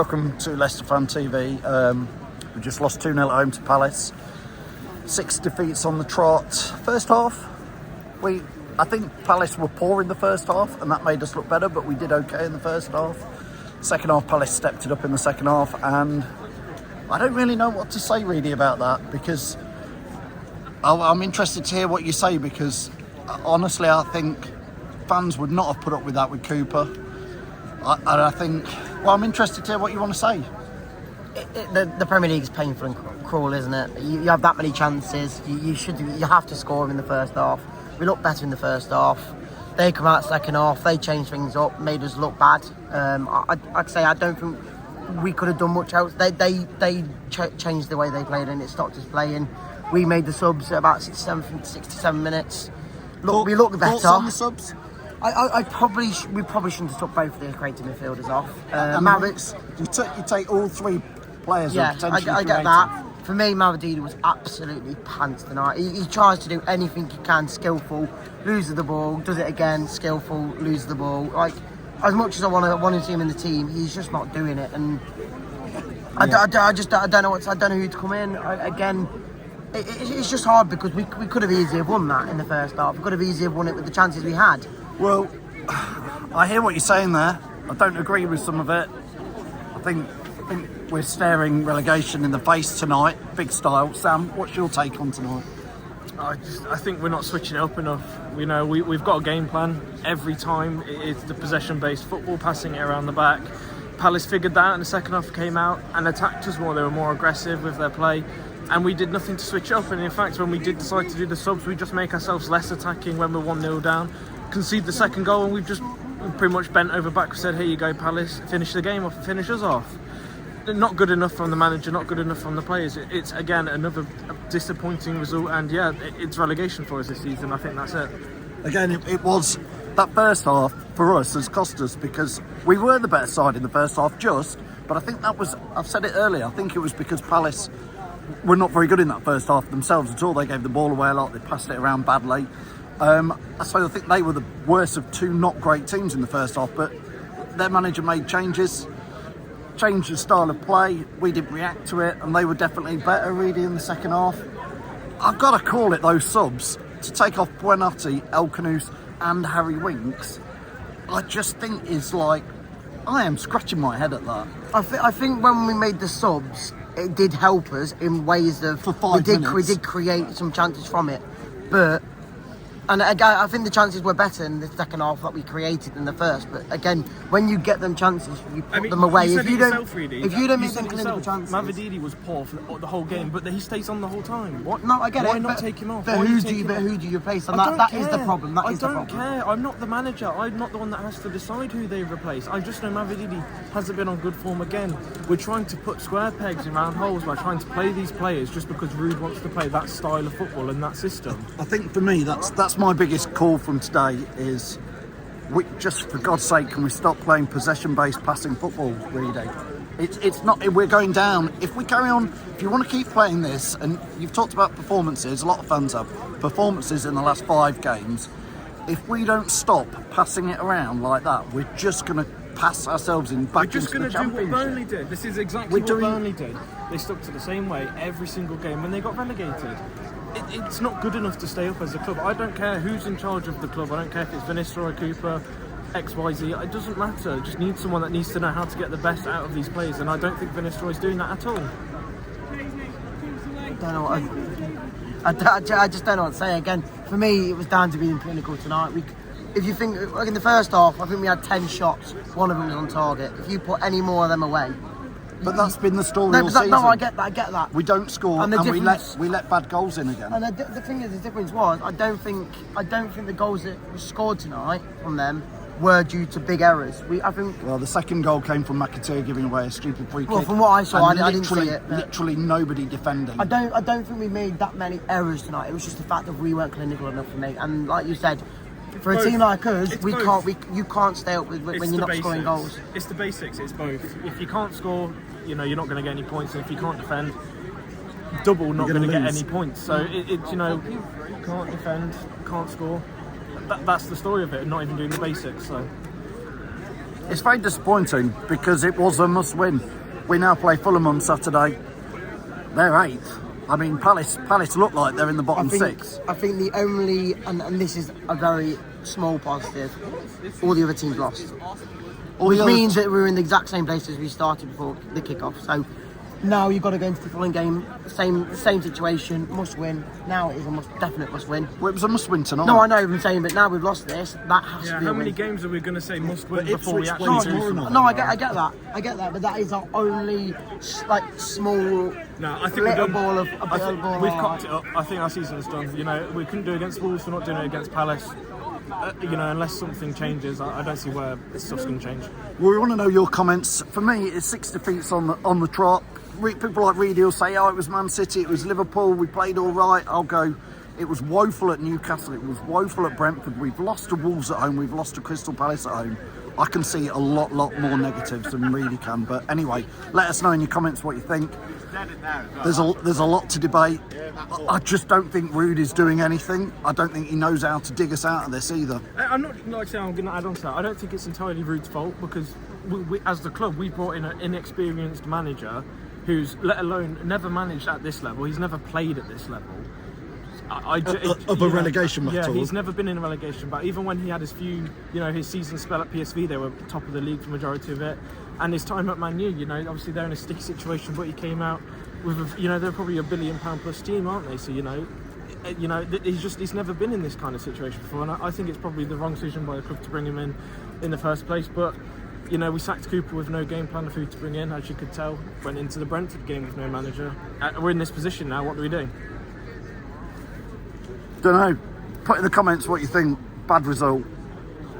Welcome to Leicester Fan TV. We just lost 2-0 at home to Palace. 6 defeats on the trot. First half, I think Palace were poor in the first half and that made us look better, but we did okay in the first half. Second half, Palace stepped it up in the second half, and I don't really know what to say really about that, because I'm interested to hear what you say, because honestly I think fans would not have put up with that with Cooper. I'm interested to hear what you want to say. The Premier League is painful and cruel, isn't it? You have that many chances. You have to score them in the first half. We looked better in the first half. They come out second half. They changed things up, made us look bad. I'd say I don't think we could have done much else. They changed the way they played, and it stopped us playing. We made the subs at about 67 minutes. We looked better. Thoughts on the subs? We probably shouldn't have took both of the creative midfielders off. Mavericks, you take all 3 players. Yeah, I get that. For me, Mavididi was absolutely pants tonight. He tries to do anything he can, skillful, loses the ball, does it again, skillful, loses the ball. Like, as much as I want to see him in the team, he's just not doing it. And I don't know who to come in. It's just hard, because we could have easily have won that in the first half. We could have easily have won it with the chances we had. Well, I hear what you're saying there. I don't agree with some of it. I think we're staring relegation in the face tonight, big style. Sam, what's your take on tonight? I think we're not switching it up enough. We've got a game plan every time. It's the possession-based football, passing it around the back. Palace figured that out in the second half, came out and attacked us more. They were more aggressive with their play, and we did nothing to switch up. And in fact, when we did decide to do the subs, we just make ourselves less attacking when we're 1-0 down. Concede the second goal, and we've just pretty much bent over back and said, here you go, Palace, finish the game off and finish us off. Not good enough from the manager, not good enough from the players. It's again another disappointing result, and it's relegation for us this season. I think that's it. Again, it was that first half for us has cost us, because we were the better side in the first half, but I think that was, I've said it earlier, I think it was because Palace were not very good in that first half themselves at all. They gave the ball away a lot, they passed it around badly. So I think they were the worst of 2 not great teams in the first half, but their manager made changes, changed the style of play. We didn't react to it, and they were definitely better really in the second half. I've got to call it those subs, to take off Buenatti, El Canous and Harry Winks. I just think is like, I am scratching my head at that. I think when we made the subs, it did help us in ways of for 5 minutes. We did create some chances from it, but. And again, I think the chances were better in the second half that we created in the first. But again, when you get them chances, you put them away. If you don't make them clinical chances, Mavididi was poor for the whole game, but he stays on the whole time. What? No, I get Why it. not take him off? But who do you replace? And that is the problem. I don't care. I'm not the manager. I'm not the one that has to decide who they replace. I just know Mavididi hasn't been on good form again. We're trying to put square pegs in round holes by trying to play these players just because Ruud wants to play that style of football and that system. I think for me, that's my biggest call from today is, just for God's sake, can we stop playing possession-based passing football, Reedy? It's not, we're going down. If we carry on, if you want to keep playing this, and you've talked about performances, a lot of fans have, performances in the last 5 games, if we don't stop passing it around like that, we're just going to pass ourselves back into the Championship. Do what Burnley did. This is exactly what Burnley did. They stuck to the same way every single game when they got relegated. It's not good enough to stay up as a club. I don't care who's in charge of the club. I don't care if it's Van Nistelrooy, Cooper, XYZ. It doesn't matter. Just need someone that needs to know how to get the best out of these players, and I don't think Van Nistelrooy's doing that at all. I just don't know what to say. Again, for me, it was down to being clinical tonight. If you think, like in the first half, I think we had 10 shots. One of them was on target. If you put any more of them away. But that's been the story all season. No, I get that. We don't score, and we let bad goals in again. And the thing is, the difference was, I don't think the goals that were scored tonight from them were due to big errors. Well, the second goal came from McAteer giving away a stupid free kick. Well, from what I saw, I didn't see it. Literally nobody defending. I don't think we made that many errors tonight. It was just the fact that we weren't clinical enough for me. And like you said, for a team like us, you can't stay up with when you're not scoring goals. It's the basics. It's both. If you can't score, you're not going to get any points, and if you can't defend, double not going to get any points. So you can't defend, can't score. That's the story of it. Not even doing the basics. So It's very disappointing because it was a must-win. We now play Fulham on Saturday. They're 8th. I mean, Palace look like they're in the bottom 6. I think the only, and this is a very small positive, all the other teams lost. Which means that we're in the exact same place as we started before the kick-off. So now you've got to go into the Fulham game, same situation, must win. Now it is a definite must win. Well, it was a must win tonight. No, I know what I'm saying, but now we've lost this, that has to be how a many win. games are we going to say must win But before we Ipswich actually plays do tomorrow something? night. No, I get that, but that is our only small No, I think we've little done. ball of I think we've ball. cocked it up. I think our season is done. You know, we couldn't do it against Wolves. We're not doing it against Palace. You know, unless something changes, I don't see where this stuff's going to change. Well, we want to know your comments. For me, it's 6 defeats on the trot. People like Reedy will say, oh, it was Man City, it was Liverpool, we played all right. I'll go, it was woeful at Newcastle, it was woeful at Brentford. We've lost to Wolves at home, we've lost to Crystal Palace at home. I can see a lot more negatives than Reedy can. But anyway, let us know in your comments what you think. There's a lot to debate. I just don't think Rudy's doing anything. I don't think he knows how to dig us out of this either. I'm not like saying I'm going to add on to that. I don't think it's entirely Rude's fault because we, as the club, we brought in an inexperienced manager who's, let alone, never managed at this level. He's never played at this level. Of a relegation battle. Yeah, he's never been in a relegation battle. Even when he had his few, his season spell at PSV, they were top of the league for the majority of it. And his time at Man U, obviously they're in a sticky situation, but he came out with, they're probably £1 billion plus team, aren't they? So, he's never been in this kind of situation before. And I think it's probably the wrong decision by the club to bring him in the first place. But, we sacked Cooper with no game plan of who to bring in, as you could tell. Went into the Brentford game with no manager. We're in this position now. What do we do? Don't know. Put in the comments what you think. Bad result.